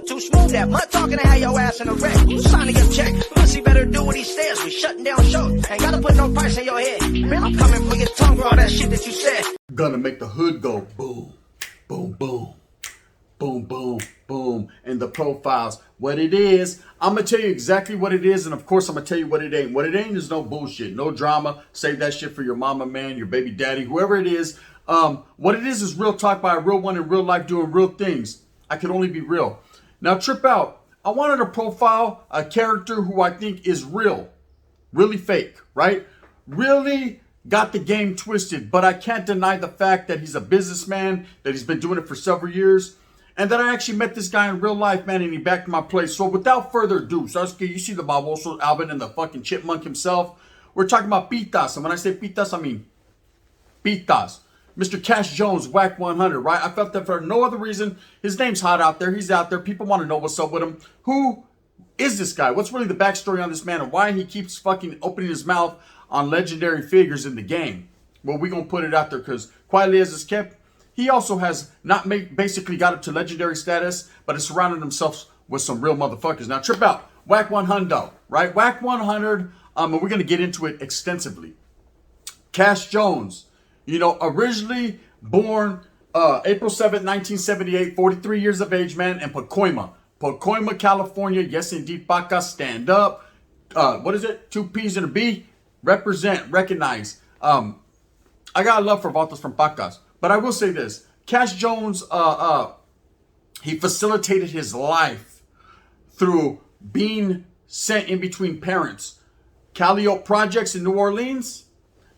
Too smooth that mud talking to have your ass in a wreck. You signing your check. Pussy better do what he says. We shutting down shows. Ain't gotta put no price in your head. Man, I'm coming for your tongue for all that shit that you said. Gonna make the hood go boom, boom, boom, boom, boom, boom. And the profiles, what it is. I'm gonna tell you exactly what it is, and of course I'm gonna tell you what it ain't. What it ain't is no bullshit, no drama. Save that shit for your mama, man, your baby daddy, whoever it is. What it is real talk by a real one in real life doing real things. I can only be real. Now, trip out. I wanted to profile a character who I think is real, really fake, right? Really got the game twisted, but I can't deny the fact that he's a businessman, that he's been doing it for several years, and that I actually met this guy in real life, man, and he backed my place. So without further ado, Sasuke, you see the Baboso, Alvin, and the fucking chipmunk himself. We're talking about Pitas, and when I say Pitas, I mean Pitas. Mr. Cash Jones, Wack 100, right? I felt that for no other reason. His name's hot out there. He's out there. People want to know what's up with him. Who is this guy? What's really the backstory on this man and why he keeps fucking opening his mouth on legendary figures in the game? Well, we're going to put it out there because quietly as it's kept, he also has not basically got up to legendary status, but has surrounded himself with some real motherfuckers. Now, trip out. Wack 100, right? Wack 100, and we're going to get into it extensively. Cash Jones. You know, originally born April 7th, 1978, 43 years of age, man, in Pacoima, California. Yes, indeed, Paca, stand up. What is it? 2 P's and a B. Represent, recognize. I got love for Vatos from Pacas. But I will say this. Cash Jones, he facilitated his life through being sent in between parents. Calliope Projects in New Orleans.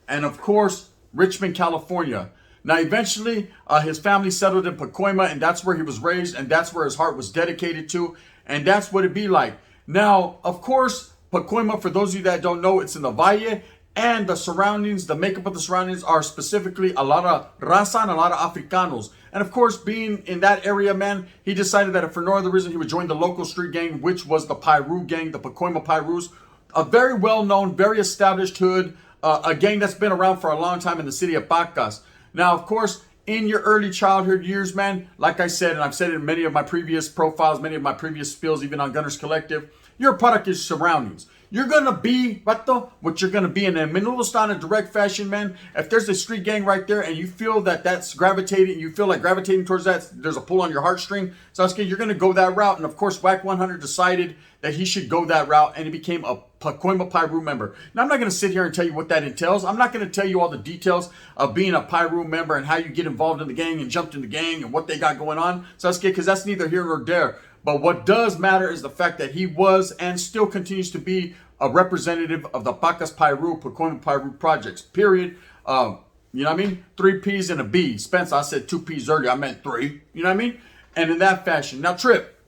And, of course, Richmond, California. Now, eventually, his family settled in Pacoima, and that's where he was raised, and that's where his heart was dedicated to, and that's what it'd be like. Now, of course, Pacoima, for those of you that don't know, it's in the Valle, and the surroundings, the makeup of the surroundings are specifically a lot of Raza and a lot of Africanos. And of course, being in that area, man, he decided that if for no other reason, he would join the local street gang, which was the Piru gang, the Pacoima Pirus, a very well-known, very established hood, a gang that's been around for a long time in the city of Pacas. Now, of course, in your early childhood years, man, like I said, and I've said it in many of my previous profiles, many of my previous spills, even on Gunners Collective, you're a product of your surroundings. You're going to be, what you're going to be in a Manulostan in direct fashion, man. If there's a street gang right there and you feel that that's gravitating, you feel like gravitating towards that, there's a pull on your heartstring, Sasuke, you're going to go that route. And of course, Wack 100 decided that he should go that route and he became a Pacoima Piru member. Now, I'm not going to sit here and tell you what that entails. I'm not going to tell you all the details of being a Piru member and how you get involved in the gang and jumped in the gang and what they got going on, Sasuke, because that's neither here nor there. But what does matter is the fact that he was and still continues to be a representative of the Pacas Piru, Pacoima Piru projects, period. You know what I mean? 3 P's and a B. Spence, I said 2 P's earlier. I meant 3. You know what I mean? And in that fashion. Now, Trip.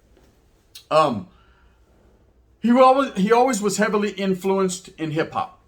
He always was heavily influenced in hip-hop.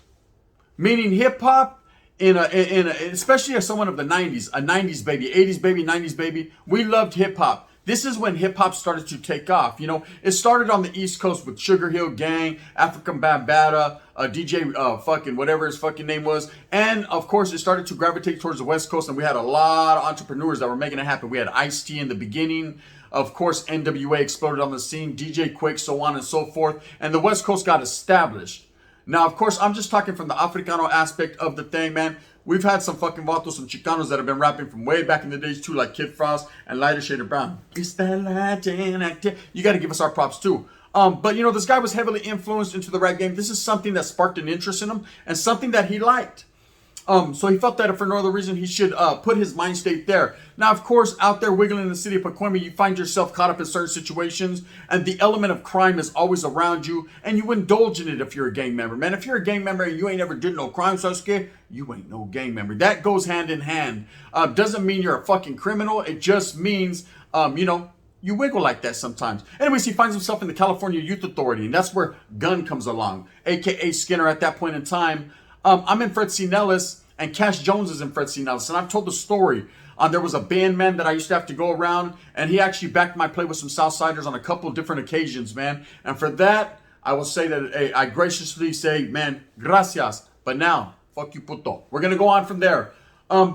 Meaning hip-hop, especially as someone of the 90s, a 90s baby, 80s baby, 90s baby, we loved hip-hop. This is when hip-hop started to take off. You know, it started on the East Coast with Sugar Hill Gang, African Bambaataa, DJ fucking whatever his fucking name was. And, of course, it started to gravitate towards the West Coast, and we had a lot of entrepreneurs that were making it happen. We had Ice-T in the beginning. Of course, NWA exploded on the scene, DJ Quake, so on and so forth. And the West Coast got established. Now, of course, I'm just talking from the Africano aspect of the thing, man. We've had some fucking vatos, some Chicanos that have been rapping from way back in the days too, like Kid Frost and Lighter Shade of Brown. It's that Latin activity. You got to give us our props too. But, you know, this guy was heavily influenced into the rap game. This is something that sparked an interest in him and something that he liked. So he felt that if for no other reason, he should put his mind state there. Now, of course, out there wiggling in the city of Pacoima, you find yourself caught up in certain situations, and the element of crime is always around you, and you indulge in it if you're a gang member. Man, if you're a gang member and you ain't ever did no crime, Sasuke, you ain't no gang member. That goes hand in hand. Doesn't mean you're a fucking criminal. It just means, you know, you wiggle like that sometimes. Anyways, he finds himself in the California Youth Authority, and that's where Gun comes along, a.k.a. Skinner at that point in time. I'm in Fred C. Nellis, and Cash Jones is in Fred C. Nellis. And I've told the story. There was a bandman that I used to have to go around, and he actually backed my play with some Southsiders on a couple of different occasions, man. And for that, I will say that hey, I graciously say, man, gracias. But now, fuck you, puto. We're going to go on from there.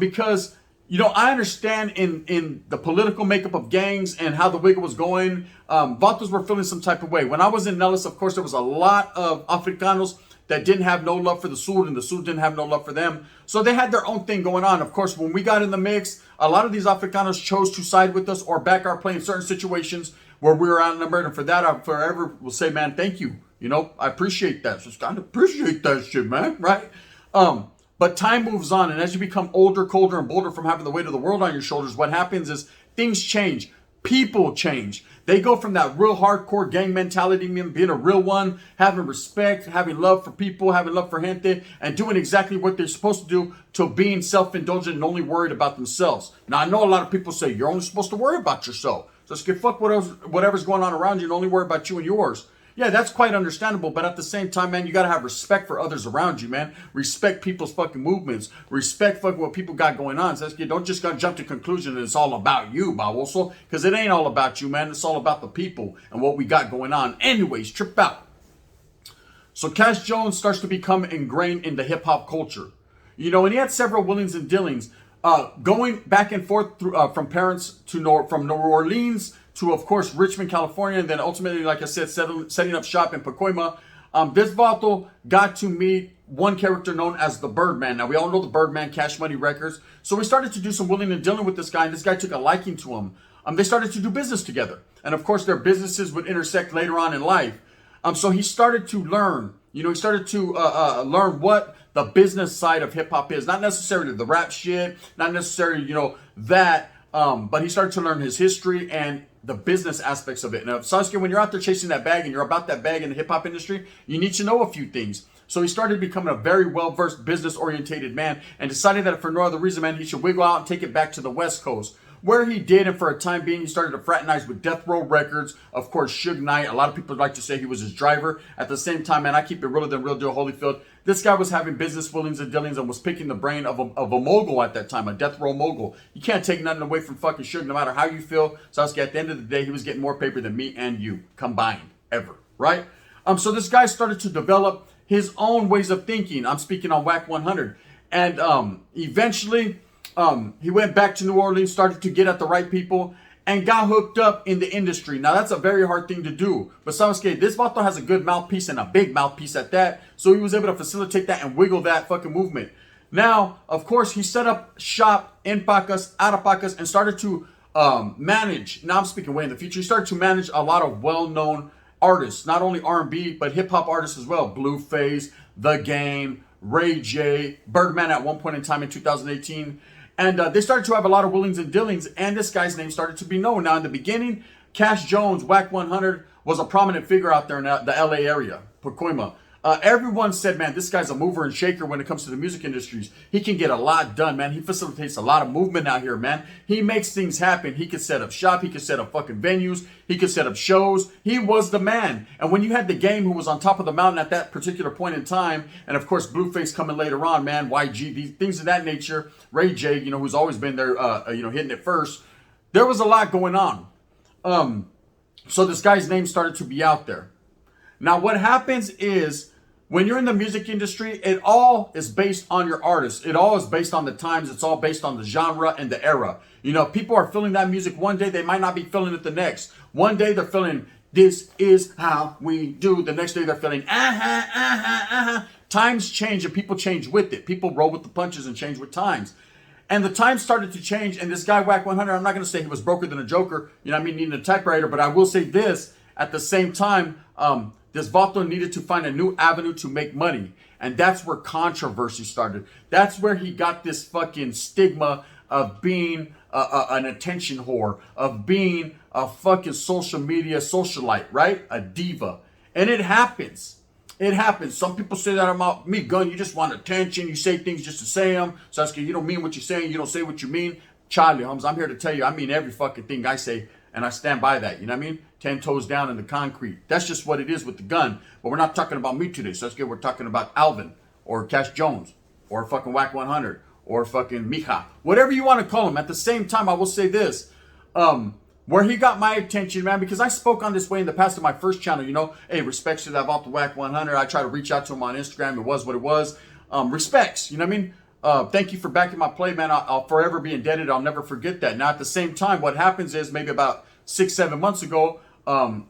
Because, You know, I understand in the political makeup of gangs and how the wiggle was going, Vatos were feeling some type of way. When I was in Nellis, of course, there was a lot of Africanos that didn't have no love for the Sur, and the Sur didn't have no love for them. So they had their own thing going on. Of course, when we got in the mix, a lot of these Africanos chose to side with us or back our play in certain situations where we were outnumbered. And for that, I forever will say, man, thank you. You know, I appreciate that. Just kind of appreciate that shit, man, right? But time moves on, and as you become older, colder, and bolder from having the weight of the world on your shoulders, what happens is things change. People change. They go from that real hardcore gang mentality, being a real one, having respect, having love for people, having love for gente, and doing exactly what they're supposed to do, to being self-indulgent and only worried about themselves. Now, I know a lot of people say, you're only supposed to worry about yourself. Just get fuck whatever's going on around you and only worry about you and yours. Yeah, that's quite understandable, but at the same time, man, you gotta have respect for others around you, man. Respect people's fucking movements. Respect fucking what people got going on. So you don't just gotta jump to conclusion that it's all about you, Bawoso, because it ain't all about you, man. It's all about the people and what we got going on. Anyways, trip out. So Cash Jones starts to become ingrained in the hip hop culture. You know, and he had several willings and dealings, going back and forth through, from parents to from New Orleans to, of course, Richmond, California, and then ultimately, like I said, setting up shop in Pacoima. This vato got to meet one character known as the Birdman. Now, we all know the Birdman, Cash Money Records. So we started to do some willing and dealing with this guy, and this guy took a liking to him. They started to do business together. And, of course, their businesses would intersect later on in life. So he started to learn, you know, he started to learn what the business side of hip-hop is. Not necessarily the rap shit, not necessarily, you know, that, but he started to learn his history and the business aspects of it. Now, Sasuke, when you're out there chasing that bag and you're about that bag in the hip hop industry, you need to know a few things. So he started becoming a very well-versed, business-orientated man and decided that for no other reason, man, he should wiggle out and take it back to the West Coast, where he did. And for a time being, he started to fraternize with Death Row Records. Of course, Suge Knight. A lot of people like to say he was his driver. At the same time, man, I keep it realer than real deal, Holyfield. This guy was having business willings and dealings and was picking the brain of a mogul at that time, a death row mogul. You can't take nothing away from fucking Suge, no matter how you feel. Sasuke, at the end of the day, he was getting more paper than me and you combined, ever, right? So this guy started to develop his own ways of thinking. I'm speaking on Wack 100. And eventually, he went back to New Orleans, started to get at the right people, and got hooked up in the industry. Now, that's a very hard thing to do. But Sasuke, this vato has a good mouthpiece and a big mouthpiece at that. So he was able to facilitate that and wiggle that fucking movement. Now, of course, he set up shop in Pacas, out of Pacas, and started to manage. Now I'm speaking way in the future. He started to manage a lot of well-known artists, not only R&B, but hip-hop artists as well. Blueface, The Game, Ray J, Birdman at one point in time in 2018. And they started to have a lot of willings and dealings, and this guy's name started to be known. Now, in the beginning, Cash Jones, Wack 100, was a prominent figure out there in the LA area, Pacoima. Everyone said, man, this guy's a mover and shaker when it comes to the music industries. He can get a lot done, man. He facilitates a lot of movement out here, man. He makes things happen. He could set up shop. He could set up fucking venues. He could set up shows. He was the man. And when you had The Game, who was on top of the mountain at that particular point in time, and of course, Blueface coming later on, man, YG, these things of that nature, Ray J, you know, who's always been there, you know, hitting it first. There was a lot going on. So this guy's name started to be out there. Now, what happens is, when you're in the music industry, it all is based on your artist. It all is based on the times. It's all based on the genre and the era. You know, people are feeling that music one day. They might not be feeling it the next. One day they're feeling, this is how we do. The next day they're feeling, Times change and people change with it. People roll with the punches and change with times. And the times started to change. And this guy, Wack 100, I'm not going to say he was broker than a joker, you know what I mean, needing a typewriter. But I will say this, at the same time, this vato needed to find a new avenue to make money. And that's where controversy started. That's where he got this fucking stigma of being an attention whore, of being a fucking social media socialite, right? A diva. And it happens. It happens. Some people say that about me, Gun. You just want attention. You say things just to say them. Sasuke, you don't mean what you're saying. You don't say what you mean. Charlie Holmes, I'm here to tell you, I mean every fucking thing I say. And I stand by that, you know what I mean? 10 toes down in the concrete. That's just what it is with the gun. But we're not talking about me today. So let's get, we're talking about Alvin or Cash Jones or fucking Wack 100 or fucking Mija. Whatever you want to call him. At the same time, I will say this. Where he got my attention, man, because I spoke on this way in the past in my first channel, you know. Hey, respects to that about the Wack 100. I try to reach out to him on Instagram. It was what it was. Respects, you know what I mean? Thank you for backing my play, man. I'll forever be indebted. I'll never forget that. Now, at the same time, what happens is maybe about 6-7 months ago,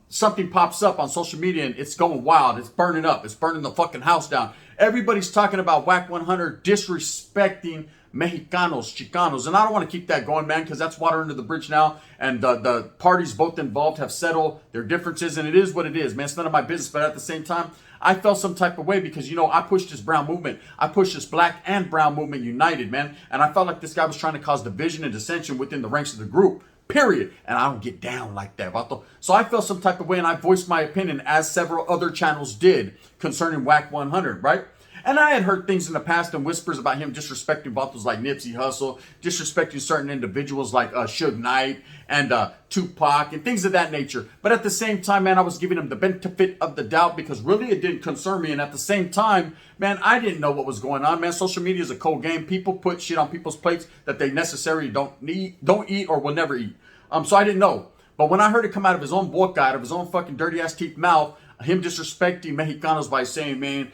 something pops up on social media and it's going wild. It's burning up. It's burning the fucking house down. Everybody's talking about Wack 100 disrespecting Mexicanos, Chicanos. And I don't want to keep that going, man, because that's water under the bridge now. And the parties both involved have settled their differences. And it is what it is, man. It's none of my business. But at the same time, I felt some type of way because, you know, I pushed this brown movement. I pushed this black and brown movement united, man. And I felt like this guy was trying to cause division and dissension within the ranks of the group. Period. And I don't get down like that, vato. So I felt some type of way and I voiced my opinion, as several other channels did, concerning Wack 100, right? And I had heard things in the past and whispers about him disrespecting vatos like Nipsey Hussle, disrespecting certain individuals like Suge Knight and Tupac and things of that nature. But at the same time, man, I was giving him the benefit of the doubt because really it didn't concern me. And at the same time, man, I didn't know what was going on, man. Social media is a cold game. People put shit on people's plates that they necessarily don't eat or will never eat. So I didn't know. But when I heard it come out of his own boca, out of his own fucking dirty ass teeth mouth, him disrespecting Mexicanos by saying, man,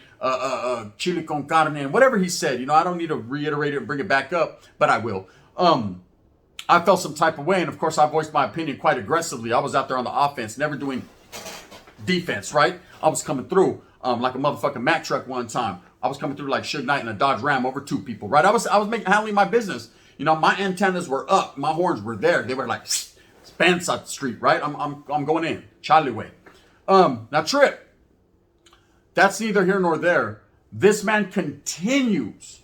chili con carne, and whatever he said, you know, I don't need to reiterate it and bring it back up, but I will. I felt some type of way, and of course I voiced my opinion quite aggressively. I was out there on the offense, never doing defense, right? I was coming through like a motherfucking Mack truck one time. I was coming through like Suge Knight in a Dodge Ram over 2 people, right? I was handling my business. You know, my antennas were up, my horns were there. They were like spans up the street, right? I'm going in, Charlie way. Now Trip, that's neither here nor there. This man continues,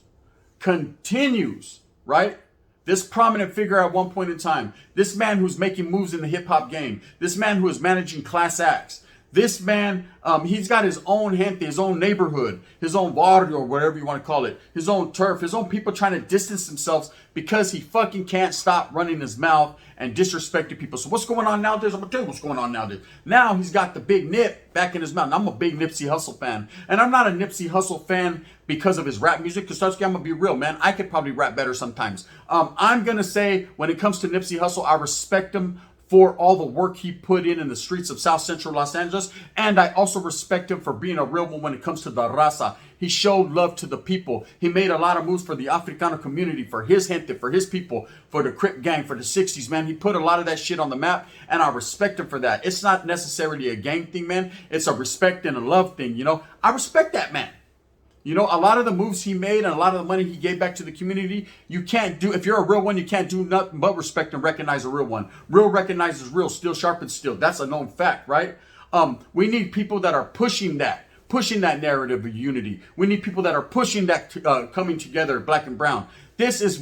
right? This prominent figure at one point in time, this man who's making moves in the hip hop game, this man who is managing class acts, this man, he's got his own gente, his own neighborhood, his own barrio, or whatever you want to call it, his own turf, his own people trying to distance themselves because he fucking can't stop running his mouth and disrespecting people. So what's going on nowadays? I'm going to tell you what's going on nowadays. Now he's got the big nip back in his mouth. And I'm a big Nipsey Hussle fan. And I'm not a Nipsey Hussle fan because of his rap music. Because I'm going to be real, man. I could probably rap better sometimes. I'm going to say when it comes to Nipsey Hussle, I respect him for all the work he put in the streets of South Central Los Angeles. And I also respect him for being a real one when it comes to the raza. He showed love to the people. He made a lot of moves for the Africano community, for his gente, for his people, for the Crip gang, for the 60s, man. He put a lot of that shit on the map, and I respect him for that. It's not necessarily a gang thing, man. It's a respect and a love thing, you know. I respect that man. You know, a lot of the moves he made and a lot of the money he gave back to the community, you can't do, if you're a real one, you can't do nothing but respect and recognize a real one. Real recognizes real, steel sharpens steel. That's a known fact, right? We need people that are pushing that narrative of unity. We need people that are pushing that coming together, black and brown. This is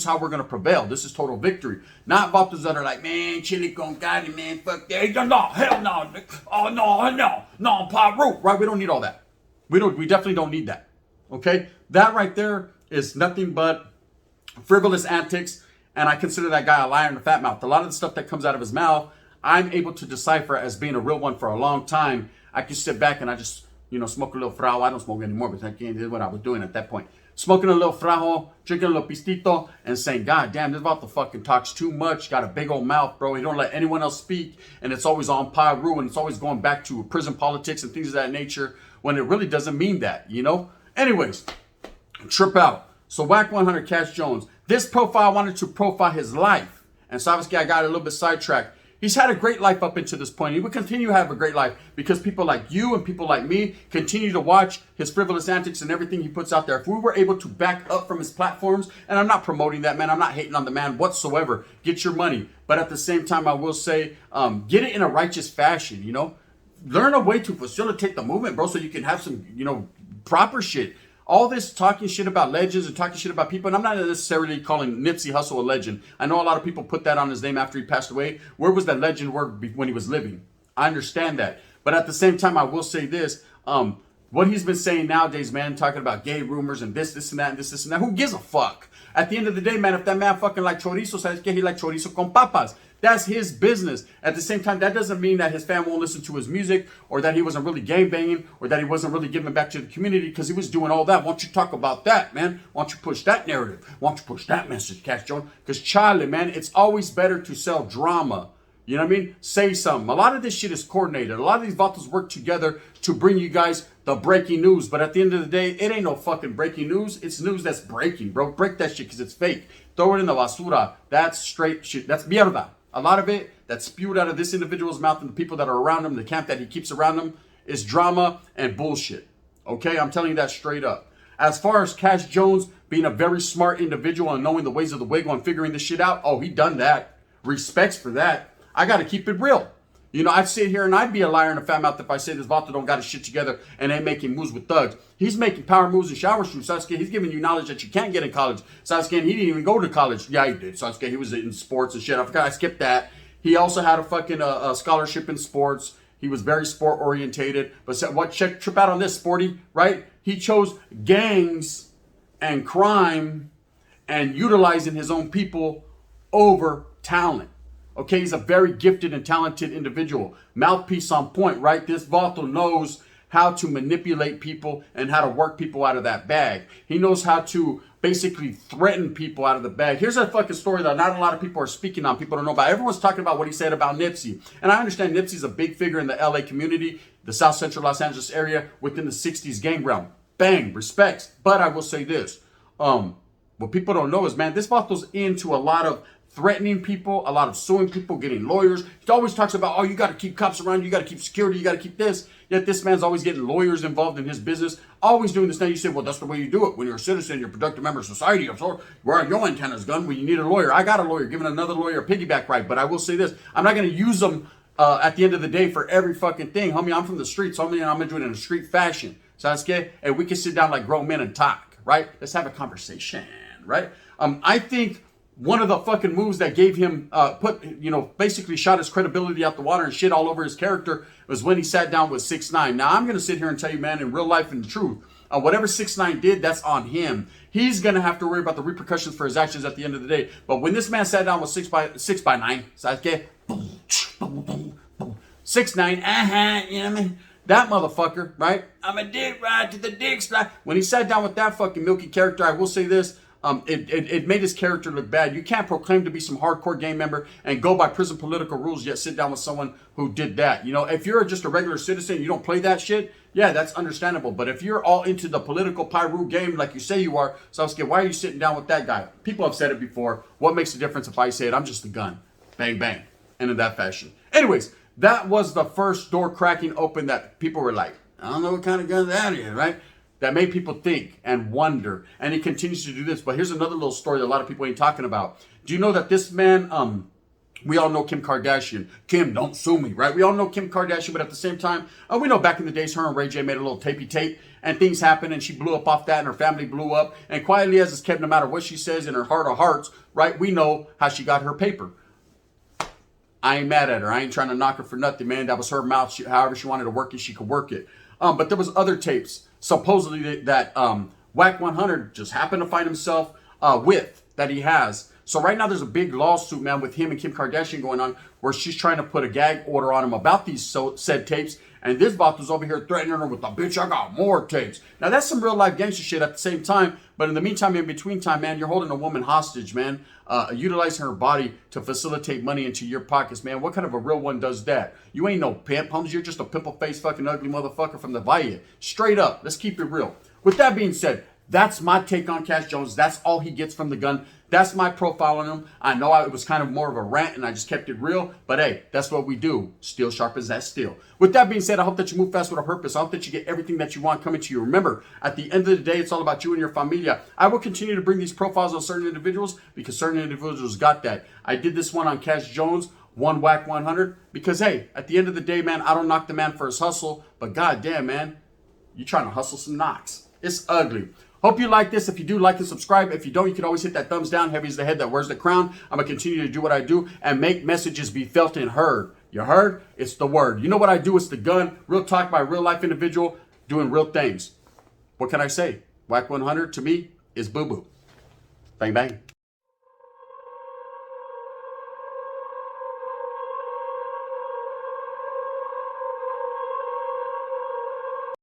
how we're going to prevail. This is total victory. Not vatos that are like, man, chili con carne, man, fuck that. No, hell no. Oh, no, Piru. Right? We don't need all that. We definitely don't need that. Okay? That right there is nothing but frivolous antics, and I consider that guy a liar and a fat mouth. A lot of the stuff that comes out of his mouth, I'm able to decipher as being a real one for a long time. I can sit back and I just, you know, smoke a little frao. I don't smoke anymore, but I can't do what I was doing at that point. Smoking a little frao, drinking a little pistito, and saying, God damn, this about the fucking talks too much. Got a big old mouth, bro. He don't let anyone else speak, and it's always on Piru, and it's always going back to prison politics and things of that nature, when it really doesn't mean that, you know? Anyways, trip out. So Wack 100 Cash Jones. This profile, I wanted to profile his life. And so obviously I got a little bit sidetracked. He's had a great life up until this point. He will continue to have a great life because people like you and people like me continue to watch his frivolous antics and everything he puts out there. If we were able to back up from his platforms, and I'm not promoting that, man. I'm not hating on the man whatsoever. Get your money. But at the same time, I will say, get it in a righteous fashion, you know? Learn a way to facilitate the movement, bro, so you can have some, you know, proper shit. All this talking shit about legends and talking shit about people, and I'm not necessarily calling Nipsey Hussle a legend. I know a lot of people put that on his name after he passed away. Where was that legend word when he was living? I understand that. But at the same time, I will say this. What he's been saying nowadays, man, talking about gay rumors and this and that and this and that. Who gives a fuck? At the end of the day, man, if that man fucking like chorizo, sabes que he like chorizo con papas. That's his business. At the same time, that doesn't mean that his fan won't listen to his music or that he wasn't really gang banging or that he wasn't really giving back to the community because he was doing all that. Why don't you talk about that, man? Why don't you push that narrative? Why don't you push that message, Cash Jones? Because Charlie, man, it's always better to sell drama, You know what I mean? Say something. A lot of this shit is coordinated. A lot of these vatos work together to bring you guys the breaking news. But at the end of the day, it ain't no fucking breaking news. It's news that's breaking, bro. Break that shit because it's fake. Throw it in the basura. That's straight shit. That's mierda. A lot of it that's spewed out of this individual's mouth and the people that are around him, the camp that he keeps around him, is drama and bullshit. Okay? I'm telling you that straight up. As far as Cash Jones being a very smart individual and knowing the ways of the wiggle and figuring this shit out, oh, he done that. Respects for that. I got to keep it real. You know, I'd sit here and I'd be a liar and a fat mouth if I say this vato don't got his shit together and ain't making moves with thugs. He's making power moves and shower shoes. Sasuke, he's giving you knowledge that you can't get in college. Sasuke, he didn't even go to college. Yeah, he did. Sasuke, he was in sports and shit. I forgot. I skipped that. He also had a fucking scholarship in sports. He was very sport orientated. But what? Trip out on this, Sporty, right? He chose gangs and crime and utilizing his own people over talent. Okay, he's a very gifted and talented individual. Mouthpiece on point, right? This vato knows how to manipulate people and how to work people out of that bag. He knows how to basically threaten people out of the bag. Here's a fucking story that not a lot of people are speaking on. People don't know about. Everyone's talking about what he said about Nipsey. And I understand Nipsey's a big figure in the LA community, the South Central Los Angeles area, within the 60s gang realm. Bang, respects. But I will say this. What people don't know is, man, this vato's into a lot of threatening people, a lot of suing people, getting lawyers. He always talks about, oh, you got to keep cops around, you got to keep security, you got to keep this. Yet this man's always getting lawyers involved in his business, always doing this. Now you say, well, that's the way you do it. When you're a citizen, you're a productive member of society. I'm sorry, where are your antennas, gun? When you need a lawyer, I got a lawyer, giving another lawyer a piggyback ride. But I will say this, I'm not going to use them at the end of the day for every fucking thing. Homie, I'm from the streets, homie, and I'm going to do it in a street fashion. Sasuke, and we can sit down like grown men and talk, right? Let's have a conversation, right? I think one of the fucking moves that gave him, basically shot his credibility out the water and shit all over his character was when he sat down with 6ix9ine. Now, I'm going to sit here and tell you, man, in real life and truth, whatever 6ix9ine did, that's on him. He's going to have to worry about the repercussions for his actions at the end of the day. But when this man sat down with 6ix9ine, Sasuke, 6ix9ine, you know what I mean? That motherfucker, right? I'm a dick ride to the dick slide. When he sat down with that fucking milky character, I will say this. It made his character look bad. You can't proclaim to be some hardcore gang member and go by prison political rules, yet sit down with someone who did that. You know, if you're just a regular citizen, you don't play that shit, yeah, that's understandable. But if you're all into the political Piru game like you say you are, Sasuke, why are you sitting down with that guy? People have said it before. What makes the difference if I say it? I'm just a gun. Bang, bang. And in that fashion. Anyways, that was the first door cracking open that people were like, I don't know what kind of gun that is, right? That made people think and wonder. And he continues to do this. But here's another little story that a lot of people ain't talking about. Do you know that this man, we all know Kim Kardashian. Kim, don't sue me, right? We all know Kim Kardashian, but at the same time, we know back in the days, her and Ray J made a little tapey tape. And things happened, and she blew up off that, and her family blew up. And quietly as it's kept, no matter what she says in her heart of hearts, right, we know how she got her paper. I ain't mad at her. I ain't trying to knock her for nothing, man. That was her mouth. However she wanted to work it, she could work it. But there was other tapes, supposedly that Wack 100 just happened to find himself with, that he has. So right now there's a big lawsuit, man, with him and Kim Kardashian going on, where she's trying to put a gag order on him about these said tapes. And this bot was over here threatening her with the bitch, I got more tapes. Now that's some real life gangster shit at the same time. But in the meantime, in between time, man, you're holding a woman hostage, man. Utilizing her body to facilitate money into your pockets, man. What kind of a real one does that? You ain't no pimp, Holmes. You're just a pimple-faced fucking ugly motherfucker from the Valle. Straight up. Let's keep it real. With that being said, that's my take on Cash Jones. That's all he gets from the gun. That's my profile on him. I know it was kind of more of a rant and I just kept it real. But hey, that's what we do. Steel sharp as that steel. With that being said, I hope that you move fast with a purpose. I hope that you get everything that you want coming to you. Remember, at the end of the day, it's all about you and your familia. I will continue to bring these profiles on certain individuals because certain individuals got that. I did this one on Cash Jones, one Wack 100. Because hey, at the end of the day, man, I don't knock the man for his hustle. But goddamn, man, you trying to hustle some knocks. It's ugly. Hope you like this. If you do, like and subscribe. If you don't, you can always hit that thumbs down. Heavy is the head that wears the crown. I'm going to continue to do what I do and make messages be felt and heard. You heard? It's the word. You know what I do? It's the gun. Real talk by a real life individual doing real things. What can I say? Wack 100 to me is boo-boo. Bang, bang.